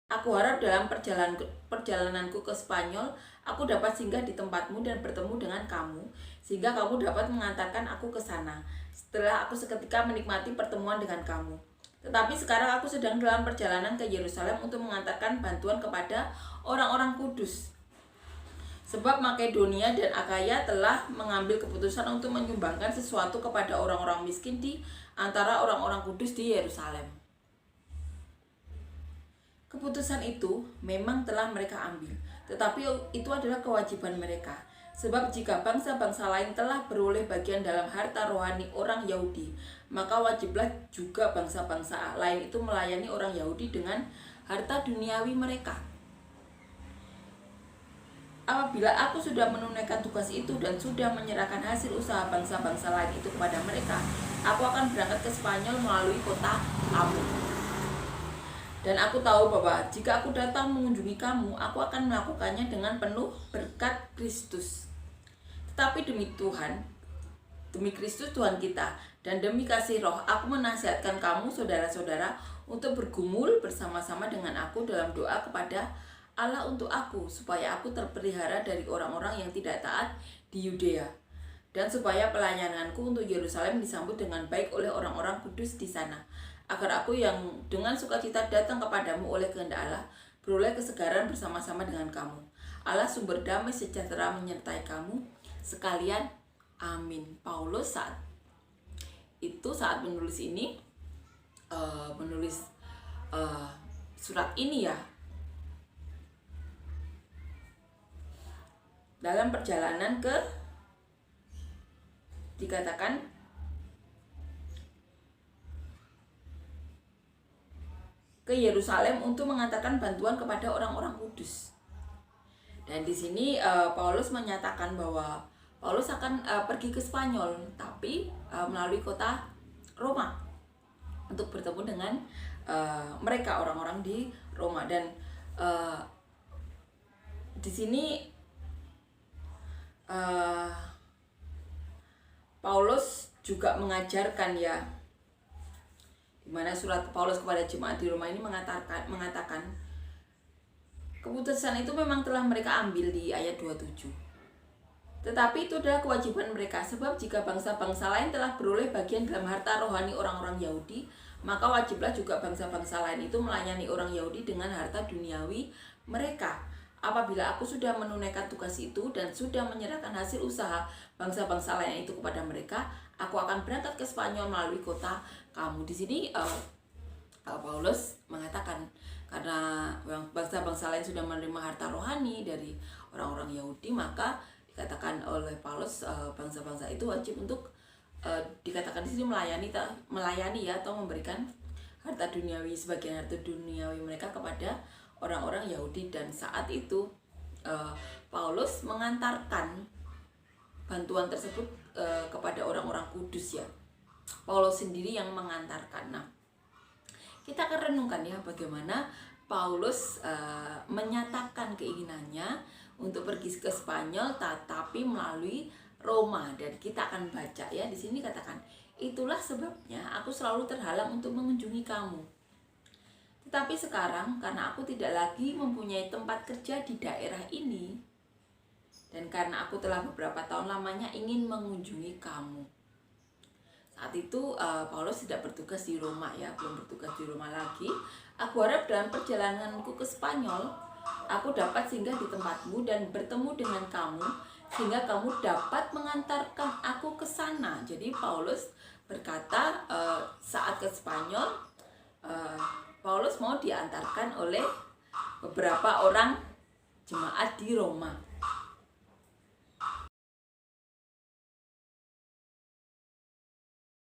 Aku harap dalam perjalananku ke Spanyol, aku dapat singgah di tempatmu dan bertemu dengan kamu, sehingga kamu dapat mengantarkan aku ke sana. Setelah aku seketika menikmati pertemuan dengan kamu. Tetapi sekarang aku sedang dalam perjalanan ke Yerusalem untuk mengantarkan bantuan kepada orang-orang kudus. Sebab Makedonia dan Akaya telah mengambil keputusan untuk menyumbangkan sesuatu kepada orang-orang miskin di antara orang-orang kudus di Yerusalem. Keputusan itu memang telah mereka ambil, tetapi itu adalah kewajiban mereka. Sebab jika bangsa-bangsa lain telah beroleh bagian dalam harta rohani orang Yahudi, maka wajiblah juga bangsa-bangsa lain itu melayani orang Yahudi dengan harta duniawi mereka. Apabila aku sudah menunaikan tugas itu dan sudah menyerahkan hasil usaha bangsa-bangsa lain itu kepada mereka, aku akan berangkat ke Spanyol melalui kota kamu. Dan aku tahu bahwa jika aku datang mengunjungi kamu, aku akan melakukannya dengan penuh berkat Kristus. Tetapi demi Tuhan, demi Kristus Tuhan kita, dan demi kasih roh, aku menasihatkan kamu saudara-saudara untuk bergumul bersama-sama dengan aku dalam doa kepada Allah untuk aku, supaya aku terpelihara dari orang-orang yang tidak taat di Yudea, dan supaya pelayananku untuk Yerusalem disambut dengan baik oleh orang-orang kudus di sana, agar aku yang dengan sukacita datang kepadamu oleh kehendak Allah, beroleh kesegaran bersama-sama dengan kamu. Allah sumber damai sejahtera menyertai kamu sekalian. Amin. Paulus saat menulis ini, menulis surat ini ya, dalam perjalanan dikatakan ke Yerusalem untuk mengantarkan bantuan kepada orang-orang kudus. Dan di sini Paulus menyatakan bahwa Paulus akan pergi ke Spanyol, tapi melalui kota Roma untuk bertemu dengan mereka, orang-orang di Roma. Dan di sini Paulus juga mengajarkan ya, di mana surat Paulus kepada jemaat di Roma ini mengatakan keputusan itu memang telah mereka ambil di ayat 27. Tetapi itu adalah kewajiban mereka, sebab jika bangsa-bangsa lain telah beroleh bagian dalam harta rohani orang-orang Yahudi, maka wajiblah juga bangsa-bangsa lain itu melayani orang Yahudi dengan harta duniawi mereka. Apabila aku sudah menunaikan tugas itu dan sudah menyerahkan hasil usaha bangsa-bangsa lain itu kepada mereka, aku akan berangkat ke Spanyol melalui kota kamu. Di sini Paulus mengatakan karena bangsa-bangsa lain sudah menerima harta rohani dari orang-orang Yahudi, maka dikatakan oleh Paulus bangsa-bangsa itu wajib untuk dikatakan di sini melayani ya, atau memberikan harta duniawi, sebagian harta duniawi mereka kepada orang-orang Yahudi. Dan saat itu Paulus mengantarkan bantuan tersebut kepada orang-orang kudus ya. Paulus sendiri yang mengantarkan. Nah, kita akan renungkan ya bagaimana Paulus menyatakan keinginannya untuk pergi ke Spanyol tetapi melalui Roma. Dan kita akan baca ya, di sini katakan, itulah sebabnya aku selalu terhalang untuk mengunjungi kamu. Tetapi sekarang karena aku tidak lagi mempunyai tempat kerja di daerah ini, dan karena aku telah beberapa tahun lamanya ingin mengunjungi kamu. Saat itu Paulus tidak bertugas di Roma ya, belum bertugas di Roma lagi. Aku harap dalam perjalananku ke Spanyol, aku dapat singgah di tempatmu dan bertemu dengan kamu, sehingga kamu dapat mengantarkan aku ke sana. Jadi Paulus berkata saat ke Spanyol, Paulus mau diantarkan oleh beberapa orang jemaat di Roma.